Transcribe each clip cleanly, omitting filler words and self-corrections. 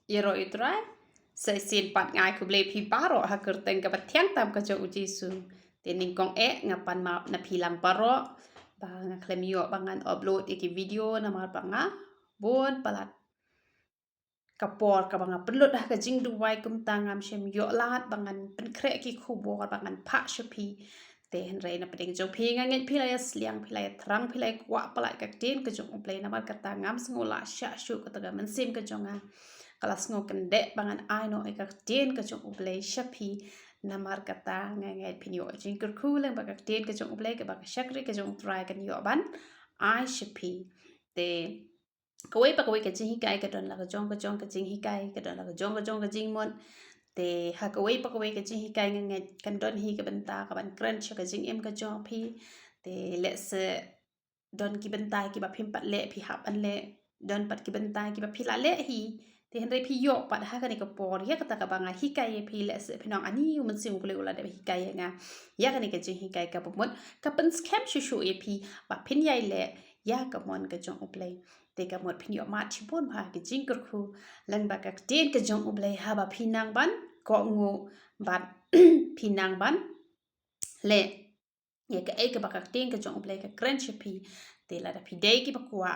Iro itrai sai sin pat ngai ku ble phi paro ha kerteng ka pathiang tam ka jo ujisu tening kong ngapan ma na philang paro ba nga klemio bangan upload iki video na mar banga bon palat kapor ka banga pelut ha ka jing duwai kum tangam shem yo lat bangan pen kre ki khubor bangan pha shapi te hen rei na pedeng jo phi nga nget phi la sliang phi la thrang phi la kwa pala ka tin ka jong play na mar ka tangam sngola sha shu ka taga man sim ka jonga kelas ngoken dek bangan aino ekak tin ka jong play shapi na mar ka ta ngai pinyo jing kur khuleng ba ka tin ka jong play ka ba ka shakri ka jong try kan yo ban ai shapi te kawai pa kawai ka jing hikai ka don la ka jong ka jing hikai ka don la ka jong ka jing mon te ha kawai pa kawai ka jing hikai ngai kan don hi ka benta ka ban crunch ka jing em ka jong phi te let's don ki benta ki ba phim pat le phi hap an le don pat ki benta ki ba phi la le hi te hen re phi yo pat ha ka ni ka por ya ka ta ka ba nga hikai phi let's phi nong ani man sing ule ula de hikai nga ya ka ni ka jing hikai ka pomot ka pen scam shu shu phi ba phin yai le ya ka mon ka jong uplay te ka mot phin yo ma chi bon ha ka jing kur khu lan ba ka ten ka jong uplay ha ba phi nang ban ko ngu ban phi nang ban le ya ka ka ba ka ten ka jong uplay ka crunch phi te la da phi dei ki ba kwa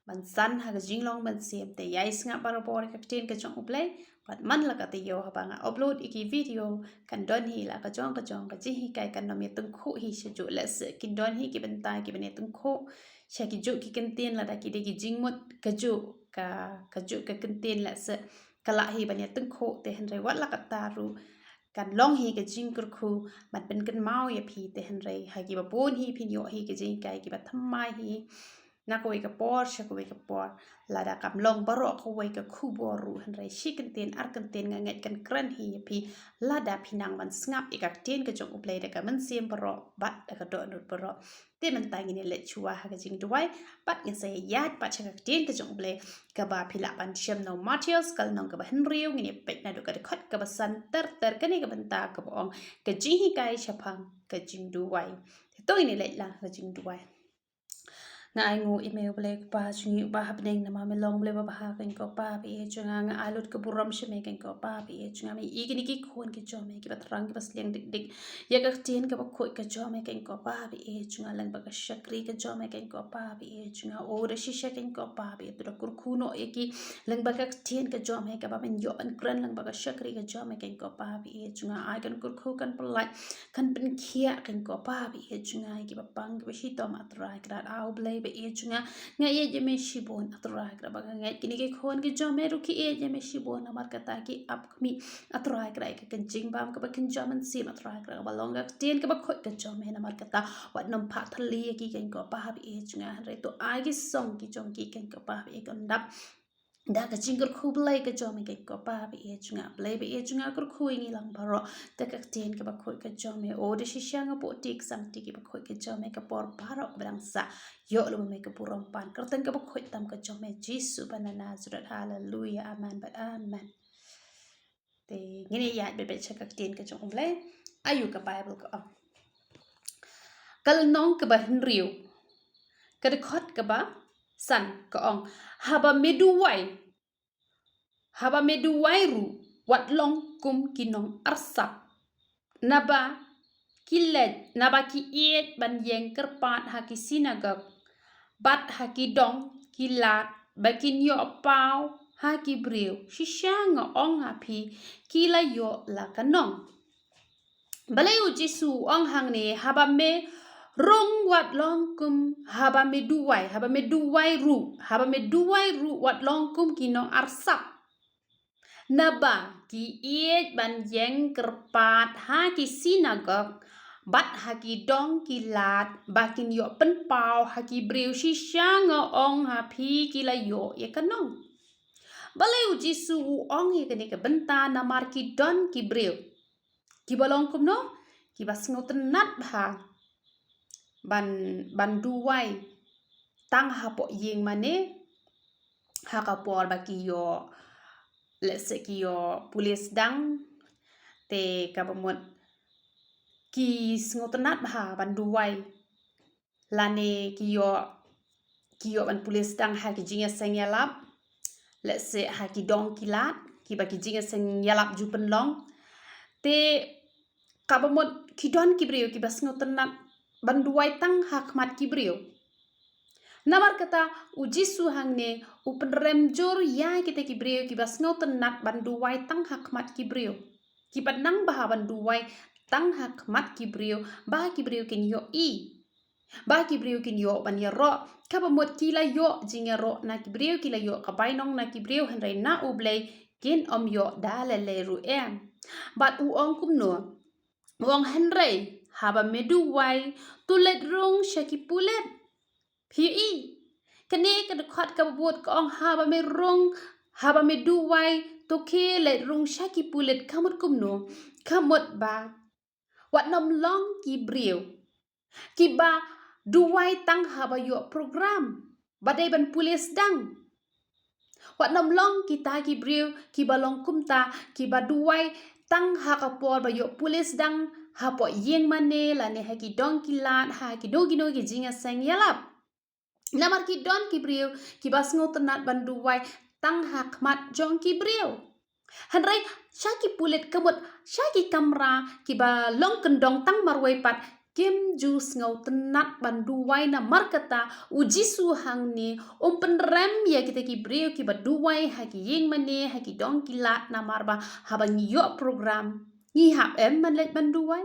ban san ha ka jing long ban sem te yai snga ba ro ka ten ka jong uplay pat man la ka te yo ha ba nga upload iki video kan don hi la ka jong ka ji hi kai kan no me tung khu hi she ju la se kin don hi ki ban ta ki ban tung khu she ki ju ki kan ten la da ki de ki jing mot ka ju ka kan ten la se ka la hi ban tung khu te hen re wat la ka ta ru kan long hi ka jing kur khu man pen kan mau ya phi te hen re ha ki ba bon hi phin yo hi ka jing kai ki ba thammai hi na ko ka por sha ko ka por la da kam long baro ko wai ka khu bo ru hen re shi kan ten ar kan ten nga ngai kan kran hi ya phi la da phinang man snap ikak ten ka jong uplay da ka man sem baro bat da ka do nut baro te man ta ngi ne le chua ha ka jing duwai bat ngi se yat pa cha ka ten ka jong uplay ka ba phila ban shem no materials kal nong ka ba hen riu ngi ne pet na do ka khot ka ba san ter ka ni ka ban ta ka bong ka jing hi kai shapang ka jing duwai to ini le la ka jing duwai nga ai ngu email ble pa chungi ba happening na ma me long ble ba ha kan ko pa bi chunga nga alut ka buram she me kan ko pa bi chunga me i ni ki khon ki cho me ki ba rang ki ba sleng dik dik ya ka tin ka ba khoi ka cho me kan ko pa bi chunga lang ba ka shakri ka cho me kan ko pa bi chunga o de shi she kan ko pa bi tu da kur khu no e ki lang ba ka tin ka cho me ka ba men yo an kran lang ba ka shakri ka cho me kan ko pa bi chunga ai kan kur khu kan polai kan pen khia kan ko pa bi chunga ki ba pang ki ba shi to ma tra ka au ble be e chunga nga ye je me shibon atra gra ba nga kini ke khon ki jo me ru ki e je me shibon amar ka ta ki ap mi atra gra ka kan jing bam ka ba kan jo man sim atra gra ba longa ten ka ba khoi ka jo me na mar ka ta wat nam pha thali ki kan ko pa bi e chunga re to ai ki song ki jong ki kan ko pa bi kan dap da ka jingur khu blai ka jo me ko pa bi e chunga blai bi e chunga kur khu ngi lang baro ta ka ten ka ba khoi ka jo me o de shi shanga po tik sam ti ki ba khoi ka jo me ka por paro brang sa yo lo me ka purom pan ka ten ka ba khoi tam ka jo me jisu banana zurat hallelujah amen but amen te ngini ya be be cha ka ten ka jo blai ayu ka bible ka kal nong ka ba hinriu ka de khot ka ba san ka ong haba meduwai ru wat long kum kinong arsap naba ki iet ban yeng kerpat haki sinagog bat haki dong kilat bakin yo pau haki briu shishanga ong hapi kila yo la kanong balai jisu ong hang ne haba me rung wat long kum haba me duwai ru wat long kum kinong arsap naba ki iet ban yeng kerpat haki sinagog bat haki dong kilat bakin yo pen pau haki briu shishanga ong hapi kila yo ye kanong balai jisu ong ye kene ke benta na mar ki don ki briu ki balong kum no ki bas ngotenat bha ban duwai tang hapo yeng mane hakapor baki yo let's say ki yo pulis dang te kabamot ki ngotenat bha ban duwai lane ki yo ban pulis dang ha ki jinga sengyalap let's say ha ki dong kilat ki ba ki jinga seng yalap ju penlong te kabamot ki don ki brio ki bas ngotenat ban duwai tang hakmat ki brio namar kata uji suhang ne upen remjor ya kita ki brio ki bas ngotenat ban duwai tang hakmat ki brio ki nang bah ban duwai tang hakmat ki brio bah ki brio kin yo ba ki brio kin yo ban ya ro kabamot ki la yo jinga ro na ki brio ki la yo kabai nong na ki brio hen na ublei kin yo dalele ru bat uong kum no uong henrei haba meduwai tulet rung shaki pulit pi kene ka dekat ka buat ka ong haba me rung haba meduwai to ke let rung shaki pulit kamut kum no kamut ba wat nom long ki brio ki ba duwai tang haba yo program badai ban pulis dang wat nom long kita ki brio ki balong kumta ki ba duwai tang hakapor ba yo pulis dang hapo yeng mane la ne haki dong ki lat ha ki dogi no ki jinga seng yalap namar ki don ki brio ki bas ngotenat ban duwai tang hakmat jong ki brio hanrai shaki pulit kabut shaki kamra ki ba long kendong tang marwai pat kim jus ngau tenat banduwai na markata uji suhang ni penrem ya kita ki brio ki baduwai haki yeng mane haki dong kilat na marba habang yo program ni hap man let banduwai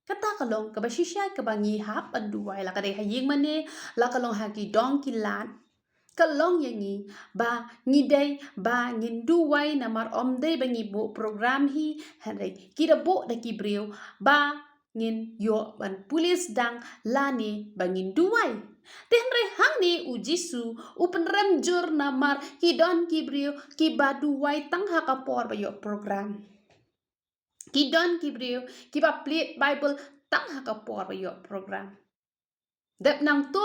kata kalong ka basisya ka bangi hap banduwai la kadai hayeng mane la kalong haki dong kilat kalong yangi ba ngidai ba nginduwai na mar omdai bangi bo program hi hanrai kira bo da ki brio ba ngin yo ban pulis dang lani bangin duwai tenre hang ni ujisu upen remjur namar ki don ki brio ki baduwai tang hakapor ba yo program ki don ki brio ki ba plate bible tang hakapor ba yo program dep nang to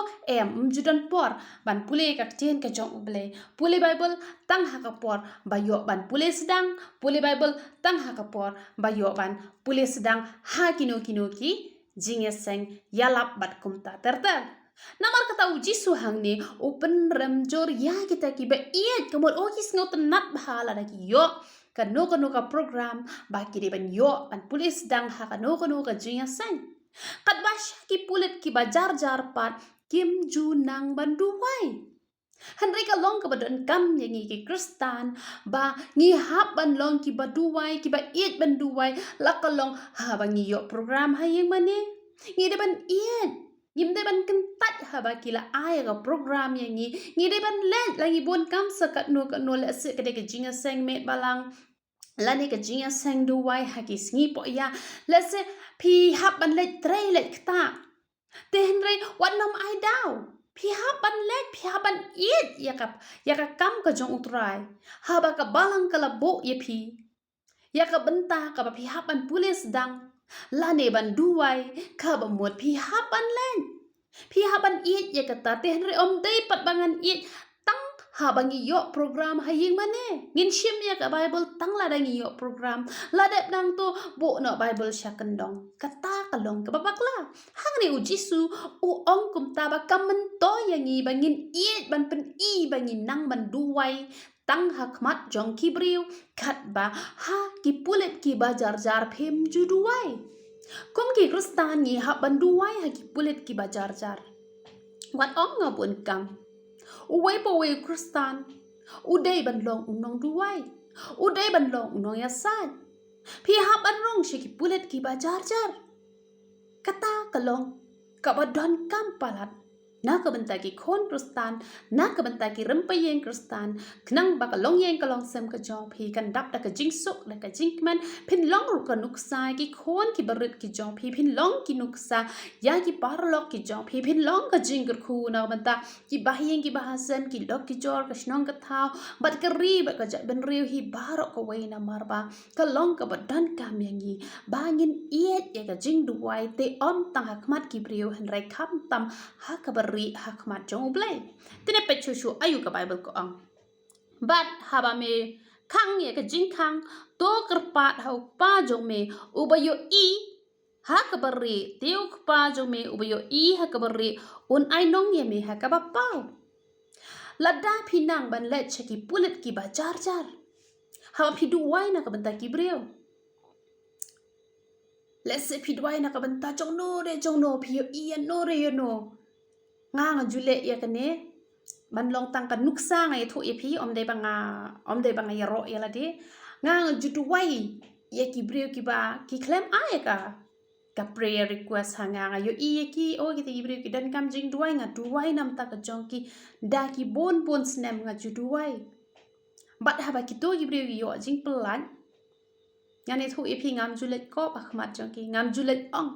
judan por ban pule ka chen ka jong ble pule bible tang hakapor ba yo ban pule sedang pule bible tang hakapor ba yo ban pule sedang ha kino ki jingeseng yalap bat kumta terter namar kata uji suhang ni open remjor ya kita ki ba iet kemot okis ngotenat bahala da ki yo kano ka program ba ki de ban yo ban pule sedang ha kano ka jingeseng kat basya ki pulit ki bajar jar pat kim ju nang banduwai hanrei ka long ka badan kam yangi ki kristan ba ngi hap ban long ki baduwai ki ba it banduwai la ka long ha ba ngi yo program ha yeng mane ngi de ban it yim de ban kentat ha ba ki la ai ka program yangi ngi de ban let lagi bon kam sakat no la se ka de ka jinga seng met balang lani ka jinga seng duwai ha ki sngi po ya let's say pi hap ban let trei let kta te henrei wat nom ai dau pi hap ban let pi hap ban it ya ka kam ka jong utrai ha ba ka balang ka la bo ye pi ya ka benta ka ba pi hap ban pulis dang lani ban duwai ka ba mot pi hap ban let pi hap ban it ya ka ta te henrei om dei pat bangan it ha bangi yo program hayeng mane ngin shim ya ka bible tang la dangi yo program la dep nang to bo no bible sha kendong kata kalong ka babakla hang ni ujisu u ong kum ta ba kamen to yangi bangin i ban pen i bangin nang ban duwai tang hakmat jong kibriu khat ba ha ki pulet ki bajar jar phem ju duwai kom ki kristan ni ha ban duwai ha ki pulet ki bajar jar wat ong ngabun kam uway pa way kristan uday ban long unong duway uday ban long unong yasad pi hap an rong shiki pulet ki bajar jar kata kalong kabadon kam palat na kabenta ki khon kristan na kabenta ki rempayeng kristan knang bakalong yeng kalong sem ka jong pi kan dap da ka jingsuk da ka jingman pin long ru ka nuksa ki khon ki barit ki jong pi pin long ki nuksa ya ki parlok ki jong pi pin long ka jingger khu na benta ki bahyeng ki bahasem ki lok ki jor ka shnong ka thau bat ka ri ba ka ja ben riu hi barok ka wei na marba ka long ka badan kam yangi bangin iet ya ka jing duwai te om tang hakmat ki priu henrai kham tam ha ka hakmat jong blai tene pe chu ayu ka bible ko ang bat haba me khang ye ka jing khang to kerpat hau pa jong me ubayo i ha ka bari teu pa jong me ubayo i ha ka bari un ai nong ye me ha ka ba pau lada pinang ban let cheki pulit ki bajar jar haba pi duwai na ka benta ki breu let's say pi duwai na ka benta jong no pi yo iya no re yo no nga jule ya kane ban long tang ka nuksa nga ya thu ya pi om de banga ya ro ya la de nga ju duwai ya ki breu ki ba ki claim ai ka prayer request hanga yo iya ki o ki ti breu ki dan kam jing duwai nam ta ka jong ki da ki bon snem nga ju duwai bat haba ki to ki breu yo jing pelan yani thu ipi ngam julet ko ba khmat jong ki ngam julet ong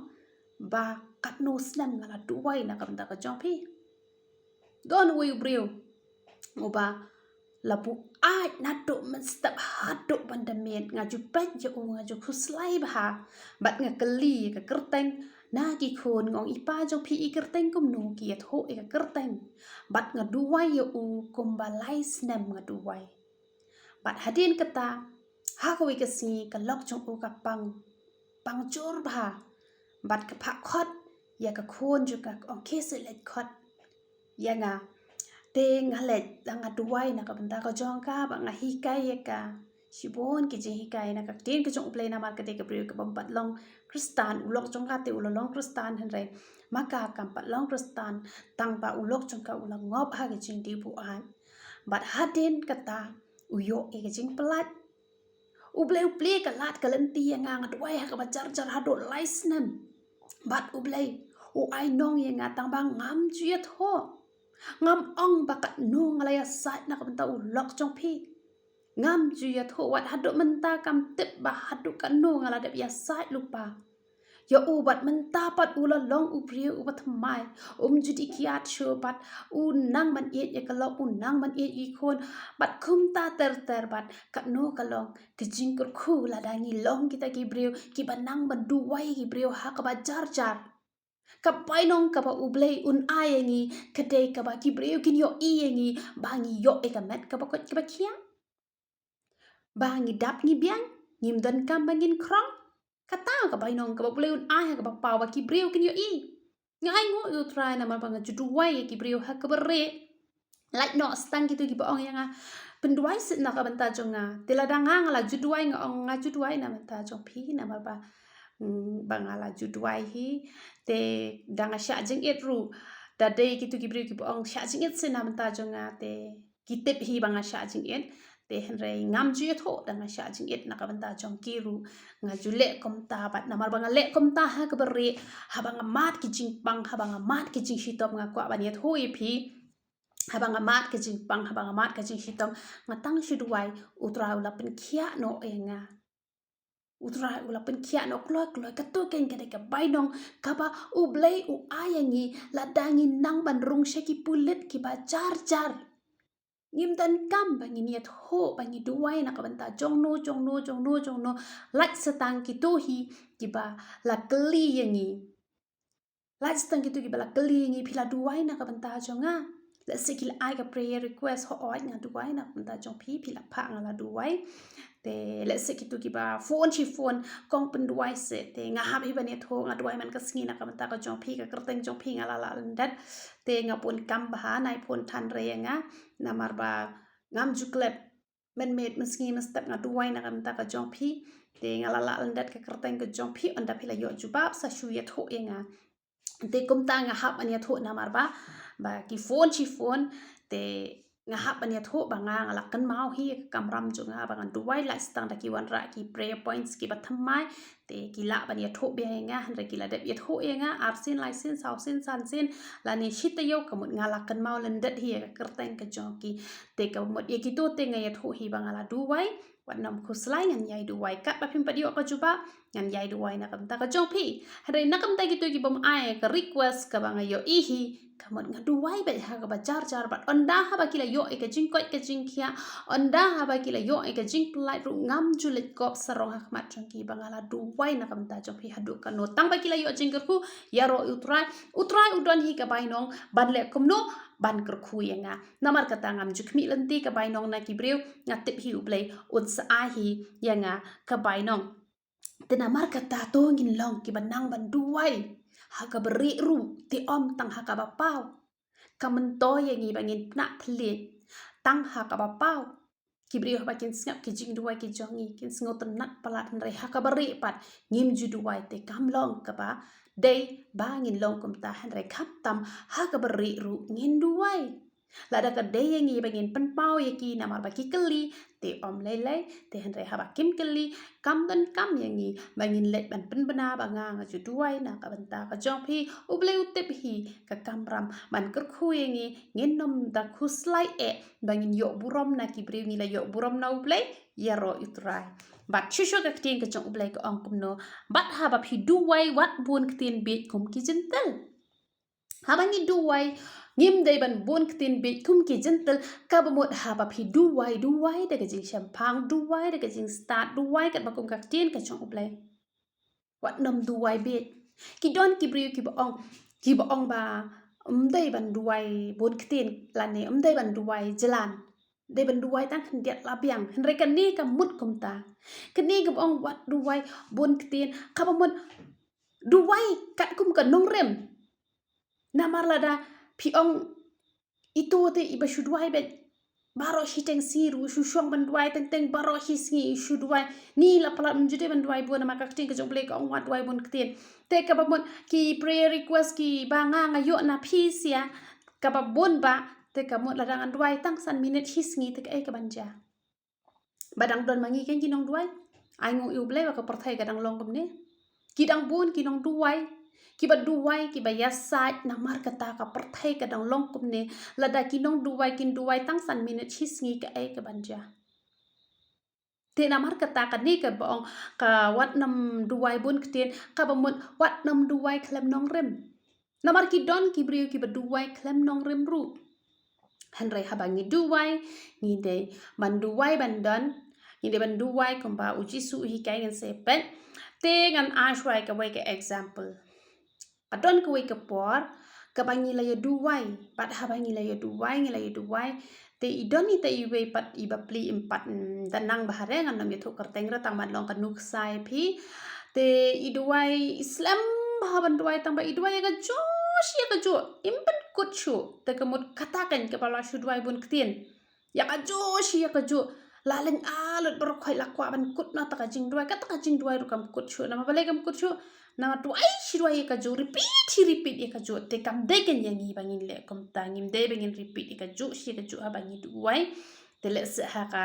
ba kat no snem nga la duwai na kam ta ka jong pi don wi breu oba lapu ai na to men step hado pandamiet nga ju pet je o nga ju khuslai ba bat nga kali ka kerteng na ki khon ngong ipa jong pi i kerteng kum no ki tho e ka kerteng bat nga duwai yo u kum ba lai snem nga duwai bat hadin kata ha ko ka si ka lok jong o ka pang chor ba bat ka pha khot ya ka khon ju ka ong ke se let khot ya nga te nga let nga duwai na ka benda ka jong ka ba nga hikai ya ka sibon ki je hikai na ka tin ka jong play na mar ka te ka bri ka bam pat long kristan ulok jong ka te ulong kristan han re maka kam pat long kristan tang ba ulok jong ka ulang ngop ha ki jing di bu an bat hadin kata uyo e ka jing pelat uble ka lat ka lenti nga duwai ha ka ba jar ha do laisnem bat uble u ai nong ye nga tang ba ngam ju ye tho ngam ong bakat no ngalaya sat na kabenta ulok jong pi ngam ju ya tho wat hadu menta kam tip ba hadu kan no ngala de ya sat lupa ya ubat menta pat ula long ubriu ubat mai judi kiat shu bat u nang man it ya kalok u nang man it i khon bat khum ta ter bat kat no kalong ke jing kur khu la dangi long kita ki briu ki banang ban duwai ki briu ha ka ba jar kapai nong kapa ublei un ayengi kadai kapa kibreu kin yo iyengi bangi yo ekamet kapa kot kapa kia bangi dap ngi biang ngim dan kam bangin krong kata kapai nong kapa ublei un ay kapa pawa kibreu kin yo i ngai ngo yo try na mabanga juduwai kibreu ha kabere like no stang gitu ki baong yang penduai sit na kabanta jonga tiladanga ngala juduai nga juduai na menta jong pi na maba bangala juduai hi te danga sha jing it ru da dei kitu ki bri ki ong sha jing it sina menta jonga te kitip hi banga sha jing it te henre ngam ju tho danga sha jing it na ka banta jong ki ru nga ju le kom ta bat na mar banga le kom ta ha ka bri ha banga mat ki jing pang ha banga mat ki jing hitop nga kwa ban yet ho i phi ha banga mat ki jing pang ha banga mat ka jing hitop nga tang shu duai utra ula pen khia no e nga utra ula pen kia no kloi ka tu ken ka bai nong ka ba u blei u ayangi la dangi nang ban rung sheki pulit ki ba jar ngim dan kam bangi niat ho bangi duwai na ka banta jong no like setang ki tu hi ki ba la keli yangi like setang ki tu ki ba la keli yangi pila duwai na ka banta jonga let's say kila ai ka prayer request ho oi nga duwai na banta jong pi pila pha nga la duwai te let's say kitu ki ba phone kong pen duai se te nga hab hi bani tho nga duai man ka singi na ka mata ka jong pi ka kerteng jong pi nga la dat te nga pun kam ba nai pun than re nga na mar ba ngam ju klep men met meski na step nga duai na ka mata ka jong pi te nga la dat ka kerteng ka jong pi onda pila yo ju bab sa shu ye tho nga te kum ta nga hab ani tho na mar ba ki phone te nga hap ania tho banga ngala kan mau hi kamram ju nga bangan duwai la stang da ki wan ra ki prayer points ki bathamai te ki la bania tho be nga han re ki la de ye tho e nga arsin license hausin sansin la ni shit yo kamut ngala kan mau len dat hi ka kerteng ka joki te ka mot ye ki to te nga ye tho hi bangala duwai wat nam khuslai ngan yai duwai kat ba phim padio ka juba ngan yai duwai na kam ta ka jopi re na kam ta ki to ki bom ai ka request ka banga yo i hi kamot nga duwai ba ha ka ba jar bat onda ha ba kila yo e ka jing koi ka jing kia onda ha ba kila yo e ka jing plai ru ngam julit kop sarong ha kmat jong ki bangala duwai na kam ta jong pi hadu ka no tang ba kila yo jing ku ya ro utrai udon hi ka bai nong ban le kum no ban ker khu nga namar kata ngam ju khmi lenti ka bai nong na ki breu nga tip hi ublei ut sa a hi ya nga ka bai nong te namar kata to ngin long ki banang ban duwai ha ka beri ru ti om tang ha ka ba pau kamen to ye ngi bangin na plit tang ha ka ba pau Kibrio bakin snap ki jing duwai ki jongi kin sngotan nat palat nre hakabari pat ngim ju duwai te kam long kapa day bangin long kum ta nre kap tam hakabari ru ngin duwai lada ka day yang ngi bangin penpau yaki namar baki keli te om lele te nre haba kim keli kam dan kam yang ngi bangin let ban penbena banga ju duwai na ka benta ka jong phi uble utep hi ka kamram man ker khu yang ngi ngin nom da khuslai e bangin yok burom na kibrio ngi la yok burom na ublay yaro utrai bat shusho ka ktien ka chong ublay ka ong kumno bat haba phi duwai wat bun ktien bit kum ki jentel haba ngi duwai ngim day ban bun ktien bit kum ki jentel ka bamot haba phi duwai daga jing shampang duwai daga jing start duwai kat bakum ka ktien ka chong ublay wat nom duwai bit ki don kibrio ki ba ong ba day ban duwai bun ktien lane day ban duwai jalan day ban duwai tang khendiat labiang henre kan ni ka mut kum ta keni ka ong wat duwai bun ktien ka bamot duwai kat kum ka nong rem namar lada pi ong itu te iba shu duwai bet baro hi teng siru shu shong ban duwai teng baro hi sngi shu duwai ni la pala mjude ban duwai bu na maka ktien ka jong ka ong wat duwai bun ktien te ka bamot ki prayer request ki banga ngayo na phi sia ka ba bon ba te ka mot ladangan duwai tang san minute hi sngi te ka banja badang don mangi ken kinong duwai ai ngo yu ble ka perthai ka dang long kum ne kidang bun kinong duwai ki ba duwai ki ba yasat namar kata ka perthai ka dang long kum ne lada kinong duwai kin duwai tang san minute hi sngi ka banja te namar kata ka ni ka bong ka wat nam duwai bun ktien ka ba mot wat nam duwai klem nong rem namar ki don ki brio ki ba duwai klem nong rem ru henry haba ngi duwai ngi de ban duwai ban don ngi de ban duwai kom ba uji su hi kai ngan se pen te ngan ashwai ka wai ka example adon ka wai ka por ka ba ngi la ya duwai pat haba ngi la ya duwai te idon ni te iwe pat iba pli impat danang bahare ngan nam yathu kerteng ra tang ban long ka nuk sai phi te iduwai islam bahaban duwai tang ba iduwai ka josh ya ka jo impan kut shu te kamut katakan ke pala shu duwai bun ktien ya ka josh ya ka jo laleng alut berkhoi lakwa ban kut na taka jing duwai ru kam kut shu nama balai kam kut shu nama duwai shi duwai ya ka jo repeat ya ka jo te kam degen yang ngi bangin le kom ta ngim de bangin repeat ya ka jo shi ka jo ha bangi duwai te le se ha ka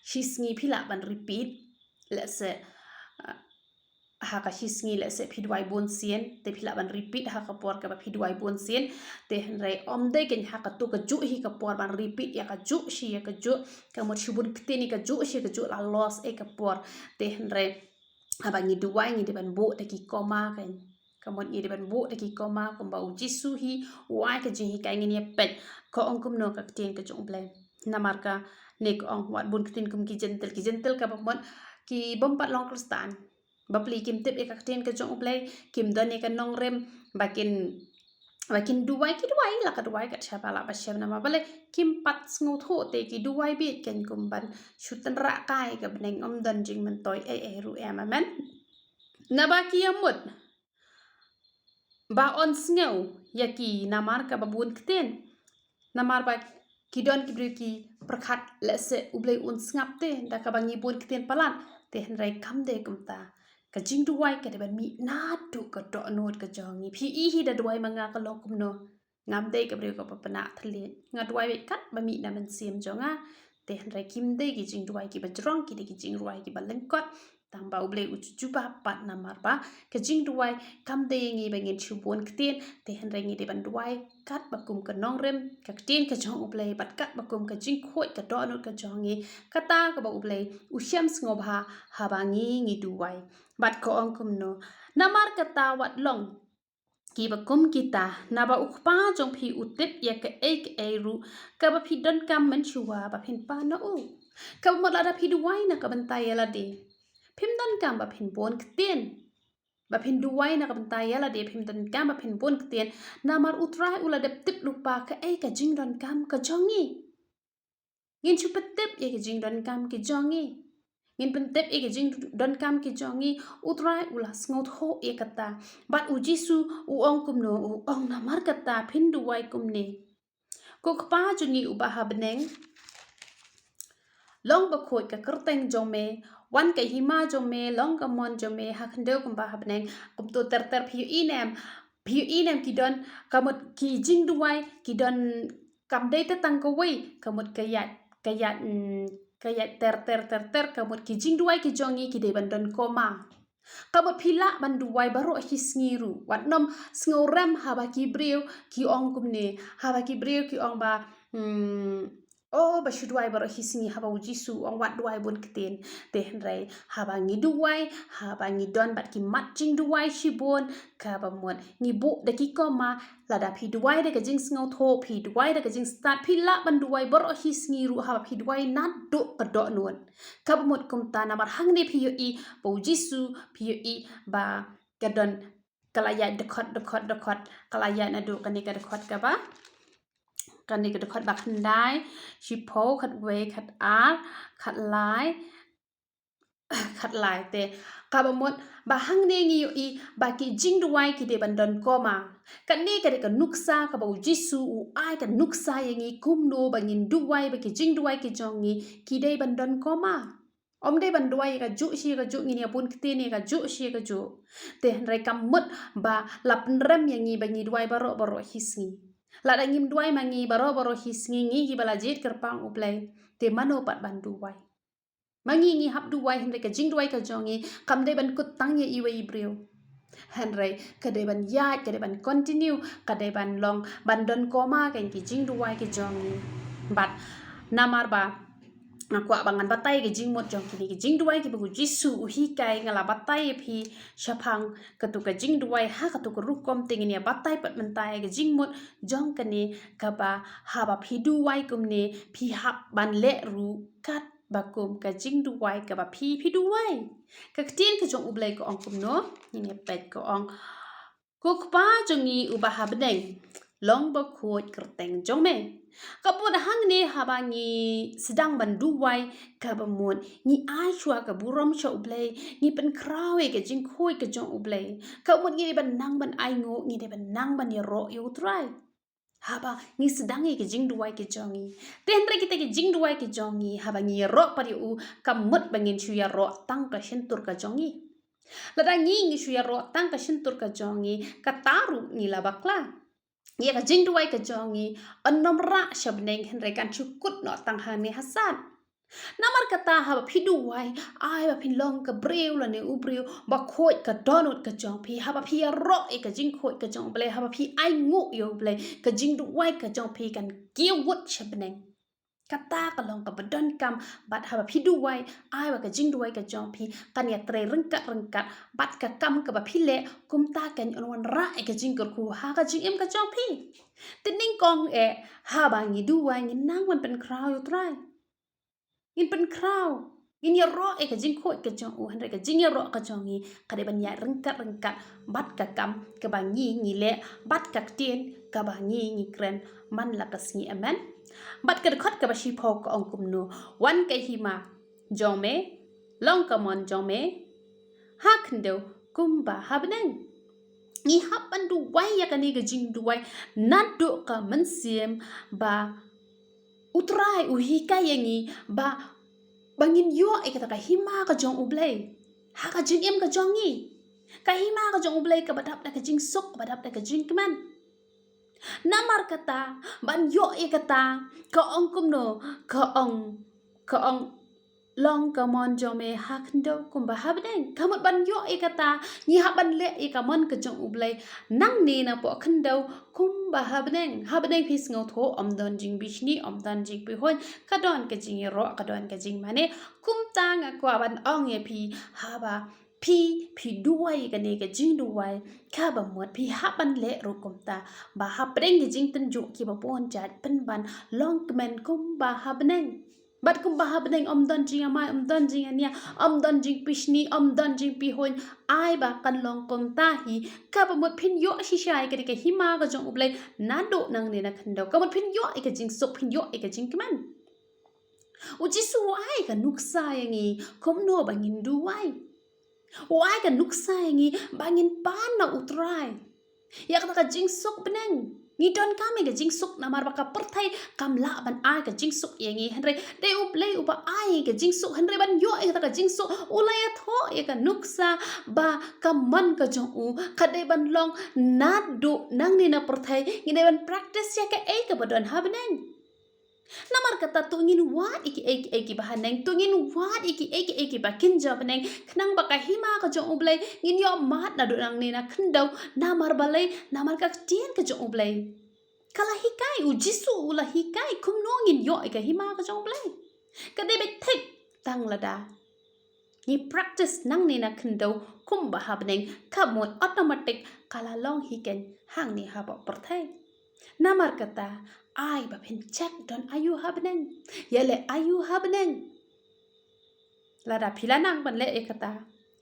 shi sngi phila ban repeat le se ha ka shi sngi le se phi duwai bon sien te phila ban repeat ha ka por ka ba phi duwai bon sien te henre om de ken ha ka tu ka ju hi ka por ban repeat ya ka ju shi ya ka ju ka mo shubun kteni ka ju shi ka ju la loss e ka por te henre ha ba ngi duwai ngi de ban bo de ki koma kan kamon ngi de ban bo de ki koma kom ba uji su hi wai ka ji hi ka ngi ne pet ko ong kum no ka ktien ka jong ble namar ka ne ko ong wat bun ktien kum ki jentel ka ba mon ki bompat long kristan bapli kim tip e ka ktien ka jong ble kim don e ka nong rem bakin duwai ki duwai la ka duwai ka chapa la ba shem nama bale kim pat sngu tho te ki duwai bit ken kum ban shutan ra kai ka bneng om don jing man toy e ru men na ba ki amut ba on sneu yaki namar ka babun ktien namar ba ki don ki bri ki prakhat le se uble un snap te da ka bangi bun ktien palan te rai kam de kum ta ka jing duwai ka de ban mi na tu ka do not ka jongi phi i hi da duwai manga ka long kum no ngam de ka bri ka papana thali nga duwai be kat ba mi na man sim jonga te rai kim de ki jing duwai ki ba jrong ki de ki jing duwai ki ba lengkot tang ba uble uchu ba pat namar ba ka jing duwai kam de ngi ba ngin chu bon ktien te rai ngi de ban duwai kat ba kum ka nong rem ka ktien ka jong uble bat kat ba kum ka jing khoi ka do not ka jongi kata ka ba uble u shem sngob ha ba ngi duwai bat ko ong kum no namar kata wat long ki ba kum kita na ba ukpa jong phi utip ya ka e ru ka ba phi don kam man chuwa ba phin pa na u ka ba la da phi duwai na ka ban tai la de phim don kam ba phin bon ktien ba phin duwai na ka ban tai la de phim don kam ba phin bon ktien namar utrai ula de tip lupa ka e ka jing don kam ka jongi ngin chu patip ya ka jing don kam ki jongi ngin pentep e jing don kam ki jongi utrai ula sngot ho e kata bat uji su u ong kum no u ong na mar kata phin duwai kum ne ko khpa jungi u ba ha bneng long ba khoi ka kerteng jong me wan ka hima jong me long ka mon jong me ha khndeu kum ba habneng kum to ter phiu inem ki don kamut ki jing duai ki don kam dei te tang ko wei kamut kayat ter kamut ki jing duai ki jongi ki de ban don koma kamut phila ban duai baro his ngiru wat nom sngoram haba ki breu ki ong kumne haba ki breu ki ong ba oh ba shuduai baro hisni haba ujisu ong wat duai bun keten teh rai haba ngi duai haba ngi don bat ki matching duai shibon ka ba mon ngi bu de ki koma lada phi duai de ka jing sngo tho phi duai de ka jing start phi la ban duai baro hisni ru haba phi duai nat do ka do non ka ba mot kum ta na mar hang ne phi yo i ba ujisu phi yo i ba kadon kalaya dekot kalaya na do kani ka dekot ka ba kan ni kedekot bak hendai shipo khat we khat ar khat lai te kabamot bahang ne ngi i baki jing duai ki de bandon koma kan ni ka nuksa ka bau jisu u ai ka nuksa yangi kumno bangin duai baki jing duai ki jongi ki de bandon koma om de ban duai ka ju shi ka ju ngi pun kti ni ka ju shi ka ju te rai kamut ba lap rem yangi bangi duai baro hisni lada ngim duai mangi baro hisngi ngi bala jit kerpang uplay te mano pat ban duai mangi ngi hap duai hendre ka jing duai ka jongi kam de ban kut tang ye iwe ibreu henry ka de ban ya ka de ban continue ka de ban long ban don koma kan ki jing duai ki jongi bat namar ba kwa bangan batai ke jing mot jong kini ke jing duai ke buku jisu uhi kai ngala batai phi shapang katu ka jing duai ha katu ka rukom tingin ya batai pat mentai ke jing mot jong kani kaba haba phi duai kumne phi hap ban le ru kat bakum ka jing duai kaba phi duai ka ktien ke jong ublai ko ong kumno ni pet ko ong kukpa jongi ubaha bedeng long ba khot kerteng jong me kapun hang ne haba ngi sedang banduai kabamon ni ai chua ka burom cha ublei ni pen krawe ke jing khoi ke jong ublei kamon ngi ban nang ban ai ngo ngi de ban nang ban ya ro yu trai haba ni sedang ke jing duai ke jongi tenre kita ke jing duai ke jongi haba ngi ro pari u kamut bangin chu ya ro tang ka shentur ka jongi lada ngi chu ya ro tang ka shentur ka jongi kataru ni labakla ya ka jing duai ka jongi anom ra shabneng henre kan chukut no tang ha ne hasan namar kata ha phi duai ai ba phin long ka breu la ne u breu ba khoi ka donut ka jong phi ha ba phi ro e ka jing khoi ka jong ble ha ba phi ai ngu yo ble ka jing duai ka jong phi kan kiewut shabneng kata kalong ka badon kam bat ha phi duai ai ba ka jing duai ka jong phi kan ya tre rengkat bat ka kam ka ba phi le kum ta kan on ra e ka jing ku ha ka jing em ka jong phi tining kong e ha ba ngi duai ngi nang man pen kraw yo trai in pen kraw in ya ro e ka jing khoi ka jong u han ka jing ya ro ka jong ni ka de ban ya rengkat bat ka kam ka ba ngi le bat ka tien ka ba ngi kren man la ka sngi amen bat ka khot ka ba shi phok ong kum no wan ka hima jong me long ka mon jong me ha khndo kum ba habneng ni hap ban du wai ya ka ni ga jing du wai nat do ka man siem ba utrai u hi ka yangi ba bangin yo e ka hima ka jong ublei ha ka jing em ka jongi ka hima ka jong ublei ka badap da ka jing sok badap da ka jing kman namar kata ban yo e kata ka ong kum no ka ong long ka mon jong me hak ndo kum ba habdeng kamut ban yo e kata ni ha ban le e ka mon ka jong ublei nang ni na po khndo kum ba habdeng phis ngo tho om don jing bishni om don jing pi hon ka don ka jing ro ka don ka jing mane kum ta nga kwa ban ong ye phi ha ba phi duai ka ne ka jing duai ka ba mot phi ha ban le ro kum ta ba habdeng ki jing tan ju ki ba pon chat pen ban long kmen kum ba habdeng bat kum ba habdeng om don jing amai om don jing ania om don jing pishni om don jing pi hon ai ba kan long kum ta hi ka ba mot phin yo shi shai ka ke hima ka jong ublei na do nang ne na khando ka mot phin yo e ka jing sok phin yo e ka jing kman uji su ai ka nuksa yangi kom no bangin duai wai ka nuksa yangi bangin pan na utrai ya ka jing sok beneng Ni don kami ke jing suk namar baka pertai kam la ban ai ke jing suk yengi henre de up le upa ai ke jing suk henre ban yo e ta ke jing suk ulaya tho e ka nuksa ba kaman ka jong u kade ban long nadu nang ni na pertai ni ban practice ya ke e ke badon habneng namar kata tungin wat iki bahaneng tungin wat iki bakin jabaneng knang baka hima ka jong ublay ngin yo mat na do nang ni na kendau namar balay namar ka tien ka jong ublay kala hikai ujisu ula hikai kum nongin yo ika hima ka jong ublay kade be tek tang lada ni practice nang ni na kendau kum bahabneng kamot automatic kala long hiken hang ni haba perthai namar kata ai ba phin check don ayu habneng yele ayu habneng lada philanang ban le ekata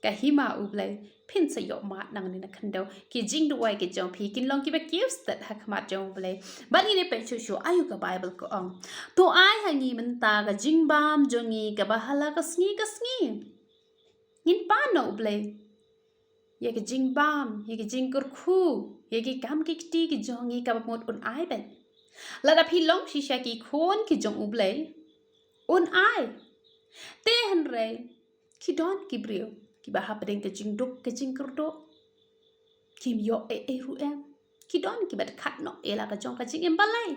ka hima ublai phin sa yo mat nang ni na khandau ki jing duwai ki jong phi kin long ki ba gives that hakmat jong blai ban ni ne pe chu chu ayu ka bible ko ong to ai hangi man ta ga jing bam jongi ka ba hala ka sngi in pa no blai ye ki jing bam ye ki jing kur khu ye ki kam ki ti ki jongi ka ba mot un ai ben lada phi long shisha ki khon ki jong ublay un ai te han re ki don ki brio ki ba hapdeng ke jing duk ke jing kurdo kim yo e ru em ki don ki bat khat no e la ka jong ka jing em balai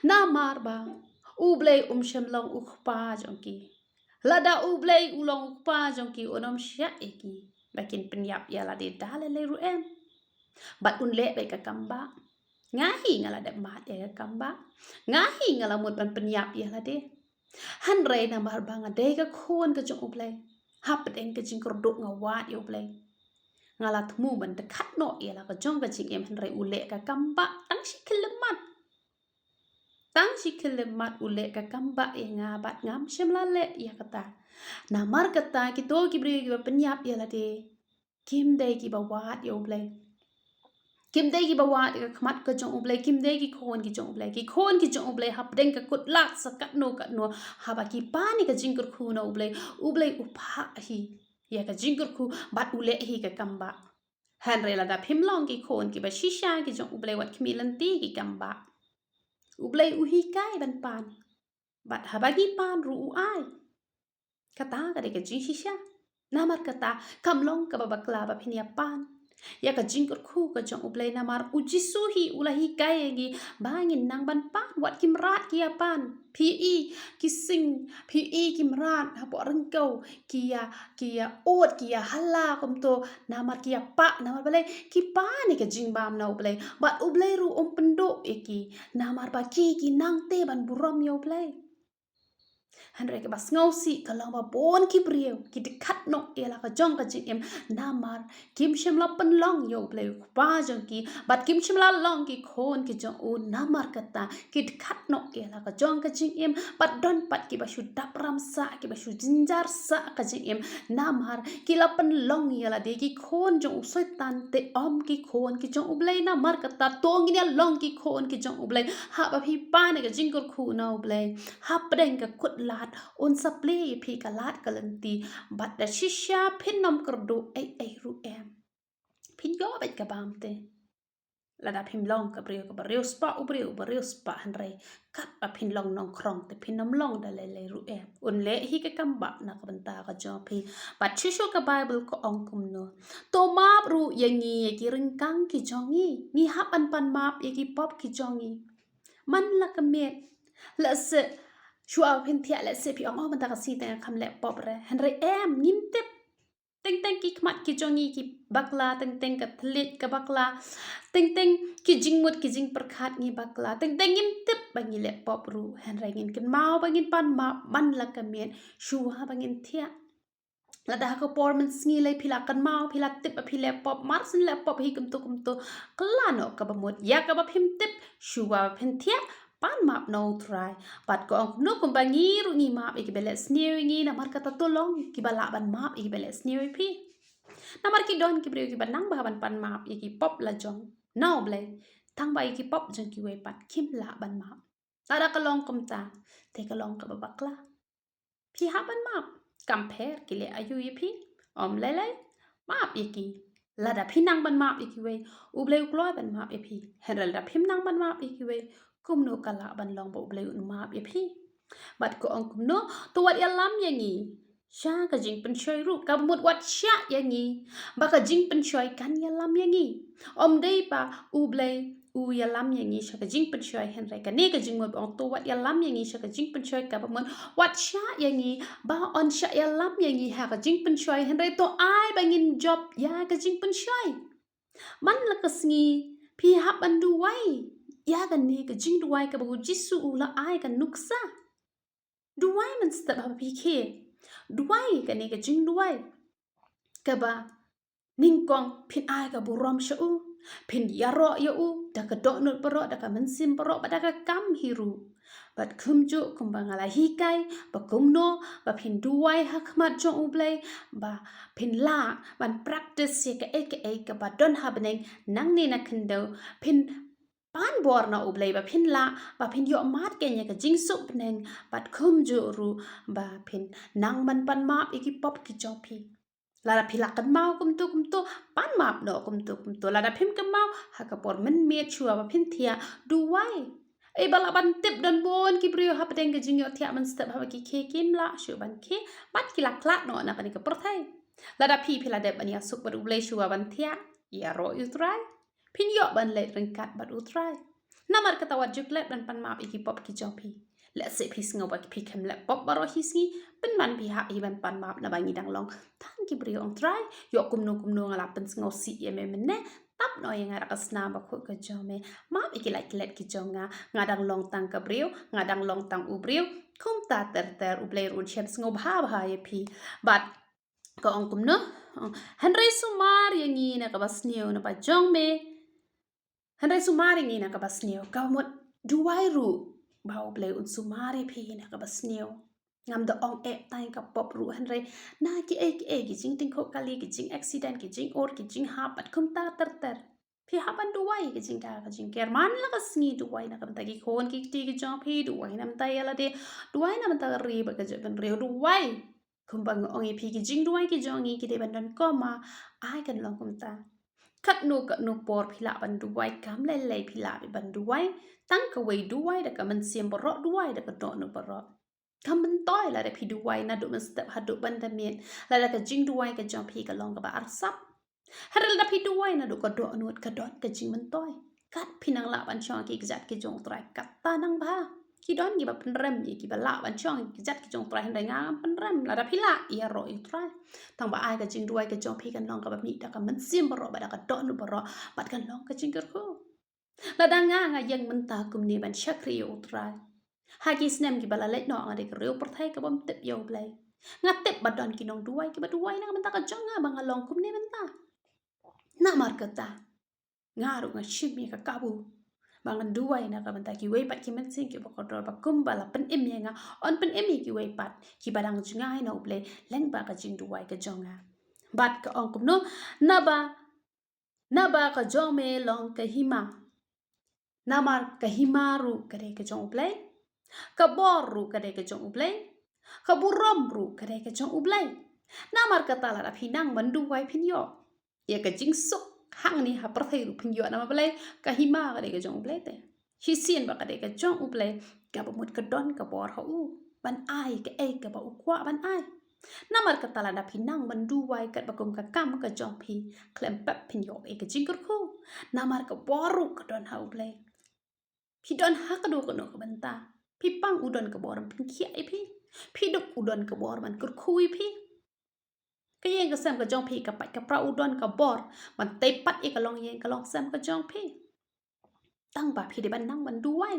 na mar ba ublay shem long ukpa jong ki lada ublay ulong ukpa jong ki onom sha e ki bakin penyap ya la de dale le ru em bat un le be ka kamba ngahi ngala de mat e kamba ngahi ngala mut ban penyap ya la de han re na mar banga de ka khon ka jong ublay hap deng ka jing kurdo ngawat yo ublay ngala thmu ban de khat no ya la ka jong ka jing em han re ule ka kamba tang shi kelemat ule ka kamba e nga bat ngam shem la le ya kata na mar kata ki to ki bri ki ba penyap ya la de kim de ki ba wat yo ublay kim dei ki bawa ka khmat ka jong ublay kim dei ki khon ki jong ublay hap deng ka kut lak sakat no haba ki pani ka jingkur khu no ublay upha hi ya ka jingkur khu bat ule hi ka kamba han re la da phimlong ki khon ki ba shisha ki jong ublay wat khmilanti ki kamba ublay uhi kai ban pan bat haba ki pan ru u ai kata ka de ka jing shisha namar kata kamlong ka babakla ba phinia pan ya ka jingkur khu ka jong ublay namar ujisu hi ulahi kayengi bangin nang ban pan wat kimrat kia pan pi kising pi kimrat hapo rengkau kia ot kia hala kumto namar kia pa namar balai ki pa ni ka jingbam na ublay bat ublay ru pendo eki namar ba ki nang te ban buram yo ublay Henry ke bas ngausi kalau ba bon ki brio ki dekat no ela ka jong ka jing em namar kim shem la pen long yo play ba jong ki bat kim shem la long ki khon ki jong u namar kata ki dekat no ela ka jong ka jing em bat don pat ki ba shu dap ram sa ki ba shu jinjar sa ka jing em namar ki la pen long ela de ki khon jong u soitan te om ki khon ki jong u blay namar kata tong ni long ki khon ki jong u blay ha ba phi pa ne ka jing kur khu no blay ha preng ka kut la un sapli phi kalat kalanti bat da shisha phin nom kurdu ai ru em phin yo bet ka bamte la da phim long ka brio spa brio spa hanre kat a phin long nong krong te phin nom long da le ru em un le hi ka kamba na ka banta ka jo phi bat shisho ka bible ko ong kum no to map ru yangi ki ring kang ki jongi ni hap an pan map ki pop ki jongi man la ka met la se shua phin thia le se pi ong man ta ka si ta kham le pop re henry em nim tep teng ki khmat ki jongi ki bakla teng ka thlit ka bakla teng ki jingmut ki jing perkhat ngi bakla teng nim tep bangi le pop ru henry ngin kin mau bangin pan ma man la ka met shua bangin thia la da ka performance ngi le phila kan mau phila tip phile pop marsin le pop hi kum to klano ka ba mot ya ka ba phim tip shua phin thia pan map no try pat ko no kum bangi ru ngi map ik beles new ngi na mar kata tolong ki bala ban map ik beles new pi na mar ki don ki brio ki banang ba ban pan map ik pop la jong no ble thang ba ik pop jong ki we pat kim la ban map tada ka long kum ta te ka long ka ba bakla pi ha ban map compare ki le ayu pi om le map iki lada pinang ban map ikiwe ubleu kloi ban map epi henrel da pinang ban map ikiwe kumno kala ban long bo ubleu map epi bat ko ong kumno to wat yalam yangi sha ka jing pen choi ru ka mut wat sha yangi ba ka jing pen choi kan yalam yangi om dei pa ublei u yalam yangi sha ka jing pen choi henre ka ne ka jing mo ong to wat yalam yangi sha ka jing pen choi ka ba mut wat sha yangi ba on sha yalam yangi ha ka jing pen choi henre to ai bangin job ya ka jing pen choi man la ka sngi pi hap ban duwai ya ka ne ka jing duwai ka ba jisu u la ai ka nuksa duwai man step ha pi ke duwai ka ne ka jing duwai ka ba ning kong pin ai ka burom sha u pin yaro ya u da ka do nut paro da ka mensim paro ba da ka kam hiru bat kumju kumbang ala hikai ba kumno ba pin duwai ha khmat jong ublei ba pin la ban practice ye ka ba don ha beneng nang ni na kendo pin pan bor na ublei ba pin la ba pin yo mat ke nya ka jing sup beneng bat kumju ru ba pin nang man pan ma iki pop ki jong pi lada pilak kan mau kumtu pan map no kumtu lada pim kan mau hakapor men me chua ba pin thia duwai bala ban tip don bon ki brio ha pedeng ke jingyo thia man step ha ki ke kim la shu ban ke bat ki lak no na pan ka porthai lada pi pila de ban ya suk ba ublei shua ban thia ya ro utrai pin yo ban le ringkat bat utrai namar katawat juklet ban pan map iki pop ki jopi let se pi sngo ba pi kem le pop baro hisi pen man pi ha i ban pan map na bangi dang long tan ki brio ong try yo kumno ngala pen sngo si ye me ne tap no yang ara kasna ba khu ka jome map iki like let ki jonga ngadang long tang ka brio ngadang long tang u brio kum ta ter u bler un chem sngo ba ye pi but ko ong kumno henry sumar yangi na ka basnio na ba jongme henry sumar yangi na ka basnio ka mot duwai ru bau play un sumari pi na ka basnio ngam da ong tai ka pop ru henry na ki ki jing ting kho kali ki jing accident ki jing or ki jing ha pat kum ta ter pi haban duwai ki jing ka jing ker man la ka sngi duwai na ka ta ki khon ki ti ki jong pi duwai nam ta yala de duwai nam ta ri ba ka je ban re duwai kumbang ong pi ki jing duwai ki jong ki de ban dan ko ma ai kan long kum ta kat no por phila ban duwai kam le phila bi ban duwai tang ka wei duwai da ka man siam baro duwai da ka do no baro kam man toy la da phi duwai na do man step ha do ban da men la da ka jing duwai ka jong phi ka long ka ba ar sap har da phi duwai na do ka do no ka dot ka jing man toy kat pinang la ban chong ki gzat ki jong trai kat ta nang ba ki don ki ba pen rem ki ba la ban chong ki gzat ki jong trai hen da nga pen rem la da phi la ya ro i trai tang ba ai ka jing duwai ka jong phi kan long ka ba mi da ka man sim baro ba da ka do no baro bat kan long ka jing ker ko la da nga yang man ta kum ni ban shakri u trai ha ki snem ki bala let no ngade ka reu per thai ka bom tep yo blai nga tep ba don ki nong duwai ki ba duwai na man ta ka jong nga ba nga long kum ni man ta na mar ka ta nga ru nga shim mi ka kabu bangan duwai na ka banta ki wei pat ki man sing ki ba kodor ba kum bala pen im nga on pen im ki wei pat ki badang jungai na uble leng ba ka jing duwai ka jonga bat ka ong kum no na ba ka jong me long ka hima namar ka himaru ka de ka jong uble ka boru ka de ka jong uble ka burom ru ka de ka jong uble namar ka tala da pinang man duwai pin yo ya ka jing suk hang ni ha perthai ru pin yo na ma ble ka hima ka de ka jong uble te hi sien ba ka de ka jong uble ka ba mut ka don ka bor ha u ban ai ka ba u kwa ban ai namar ka tala da pinang man duwai ka ba kum ka kam ka jong pi klem pep pin yo e ka jing ku namar ka boru ka don ha uble pi don ha ka do ka no ka banta pi pang udon ka bor pin khia ai pi duk udon ka bor man kur khui pi ka yen ka sam ka jong pi ka pat ka pra udon ka bor man te pat e ka long yen ka long sam ka jong pi tang ba pi de ban nang man duwai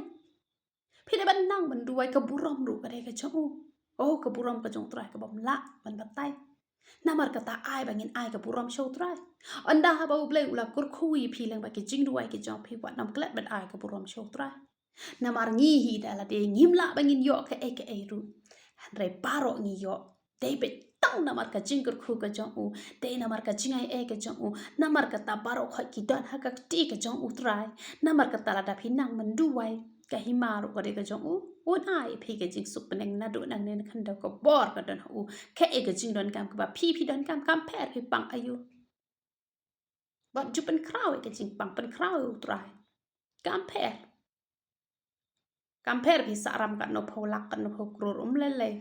pi de ban nang man duwai ka burom ru ka de ka jong o ka burom ka jong trai ka bom la man batai namar ka ta ai bangin ai ka burom show trai anda ha ba uble ula kur khui pi leng ba ki jing duwai ki jong pi wat nam klet ban ai ka burom show trai namar ngi hi da la de ngim la bangin yo ka e ru re paro ngi yo David tang namar ka jing kur khu ka jong u de namar ka jingai e ka jong u namar ka ta paro khoi ki don ha ka ti ka jong u trai namar ka ta la da phi nang man duwai ka himaru ka de ka jong u un ai phi ka jing sup neng na do nang ne khan da ko bor ka don u ka e ka jing don kam ka ba phi don kam pher phi pang ayu วัดจุเป็นคราวก็จริงปังเป็นคราวอุตรายกัมเพรพิสารำกันนพอลักกันนพกรมเล่เลย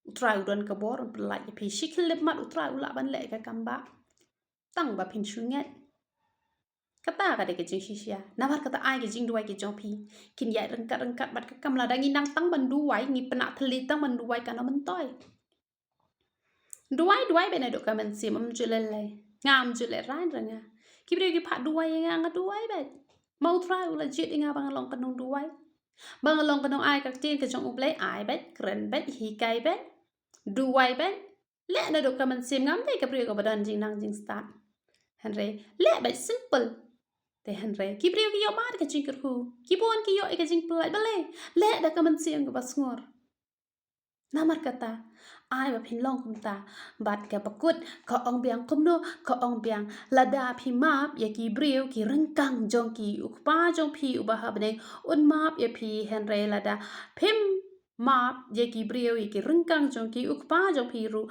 อุตรายอุดรกบอรเป็นไหลพิชิคลิบมัดอุตรายอุละบันเละกับกัมบะตั้งบะพินชุงเงกตาก็ได้ก็จริงชิชยานาบัดก็ตาไอก็จริงด้วยก็จงพีกินใหญ่รังกัดบัดก็กำลังดังยินดังตั้งบันดูไว้งีปนักทะเลตั้งบันดูไว้กันเอามันต้อยด้วยเป็นอะไรก็มันเสียมันจุเลเลยงามจุเลร้ายจังอะคิดเรื่องกี่ผัดด้วยยังไงด้วยแบบมาอุตรายอุละจิตยังไงบางลองกันนองด้วยบางลองกันนองไอกับจีนกับจงอุบเลยไอแบบเกรนแบบฮีไกแบบด้วยแบบเละนะก็มันเสียงามได้กับเรื่องกับบันจริงนางจริงสตาร์ฮันเร่เละแบบ simpleแต่ฮันเร่คิดเรื่องกี่ยอมาร์กับจริงกระหูคิดบวนกี่ยอกับจริงเปล่าเละเละแต่ก็มันเสียงกับบัสงอร์นามาร์กตาไอ้แบบพินลองคุมตาบัดกับปกุดขอองเบียงคุมโนขอองเบียงลาดาพิมาบยากีบริวกีรังกังจงกีอุกป้าจงพีอุบาฮับเนงอุนมาบยาพีเฮนเรลาดาพิมมาบยากีบริวยากีรังกังจงกีอุกป้าจงพีรู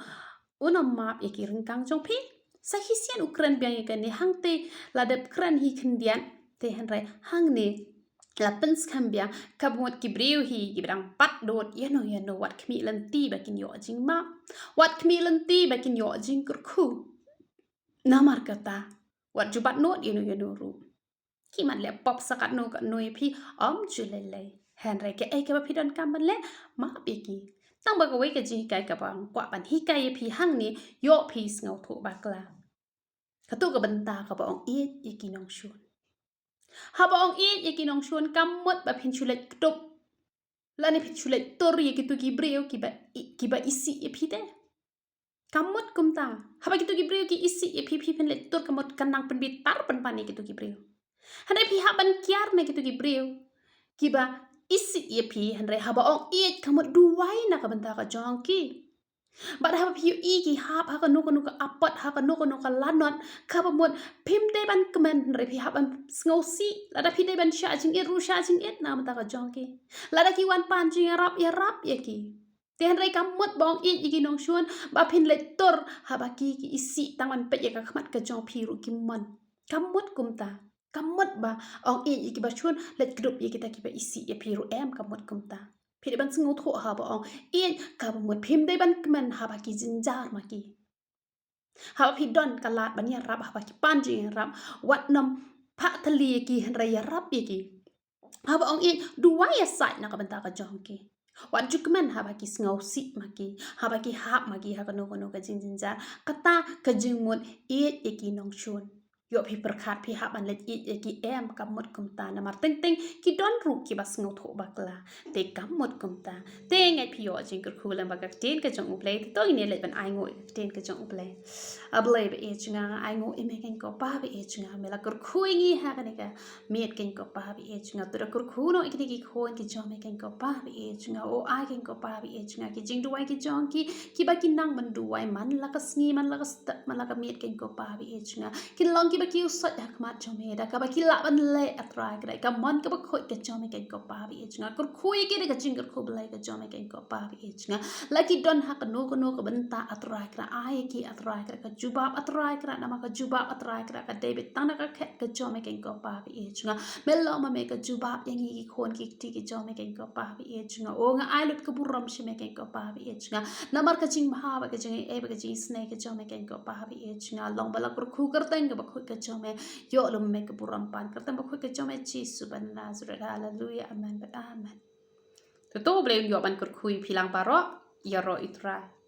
อุนมาบยากีรังกังจงพีสหิเซียนอุกรันเบียงยากันนี่ฮังเตลาดับครันฮีคันเดียนเตเฮนเรฮังนี่Lapens kambia kabut kibriu hi gibrang pat dot yano wat kmi lanti bakin yo jing ma wat kmi lanti bakin yo jing kurku namar kata wat jubat not yano ru kiman le pop sakat no ka noi phi julele henre ke ai ka phi don kam le ma beki tang ba ka wei ka ji kai ka bang kwa ban hi kai phi hang ni yo phi ngau tho bakla ka tu ka banta ka bang i kinong shun Haba ong yaki nong shuan kamot ba pinchulet kdop lani pinchulet tori yaki tu gibreo kiba isi epide kamot kumta haba kitu gibreo ki isi epi pinlet tor kamot kanang penbitar penpani kitu gibreo handai pi haban kiar na kitu gibreo kiba isi epi handai haba ong kamot duwai na kabanta ka jongki But have you iki hap haka nuka apat haka nuka lanot kapa mut pim de ban kemen repi hapan ngosi lada pi de ban sha jing it ru sha jing it na mata ka jongki lada ki wan pan jing rap yaki ten rei kamut bong it iki nong shuan ba pin le tor habaki ki isi tangan pe ya ka khamat ka jong pi ru kimman kamut kumta kamut ba ong it iki ba shuan let group yaki ta ki ba isi ya pi ru em kamut kumtaพี่ได้บันซึ่งงูถั่วหาบ่องกับหมดพิมพ์ได้บันมันหาบากิจินจาร์มากีหาบาพี่ดอนกลาดบันยารับหาบากิปันจีรับวัดนำพระทะเลกีหันไรรับอีกีหาบ่องดูไว้ใส่นักบันตากระจองกีวัดจุกมันหาบากิสงาสิมากีหาบากิหาบมากีหากโนกจินจาร์กตากระจิงหมดอีกีน้องชวนยอพี่ประคาดพี่หาบันเล็ดอีกีแอมกับหมดกุมตานามาเต็งกีดอนรูกีบัสงาโถบักลาเตกับหมดกุมตาเตงไงพี่ยอจิงกระคูลังบักเตนกระจงอุปเลยตัวนี้เลยเป็นไอโง่เตนกระจงอุปเลยอับเลยไปจงไอโง่เมกันก็ป้าไปจงเมลากระคูงี้ฮะกันก็เมียกันก็ป้าไปจงตัวกระคูโนอีกทีกี่คนกี่จงเมกันก็ป้าไปจงโอไอกันก็ป้าไปจงกี่จิงด้วยกี่จงกี่บักกินนั่งมันด้วยมันลักสงีมันลักสตมันลักเมียกันก็ป้าไปจงกินลองกี่บักกิ้วสดดักมาจอมเฮดกับกิลาบันเละอัตรายกันกับมันกับคุยกับจอมกันกับป้าบิเอชงะกับคุยกันกับจิงกับคุบเลยกับจอมกันกับป้าบิเอชงะลักดอนฮักโนกับบันตาอัตรายกันไอ้กี่อัตรายกันกับจูบาบอัตรายกันนามากับจูบาบอัตรายกันกับเดวิดตั้งนักแค่กับจอมกันกับป้าบิเอชงะเมลล์มาเมกับจูบาบยังงี้คนกี่ที่กับจอมกันกับป้าบิเอชงะโอ้งไอ้ลุดกับบุรมชิมกันกับป้าบิเอชงะนามากับจิงมหากับจิงเอกับจิงสเนกับจอมกันกับป้าบิเอชงะลองบลักกับคุกันเต็งกับคุยกับจอมYo lo me ke burampan kerta ba khoi ke chome chi suban Nazareth hallelujah amen but amen to ble yo ban kur khui philang baro yaro itra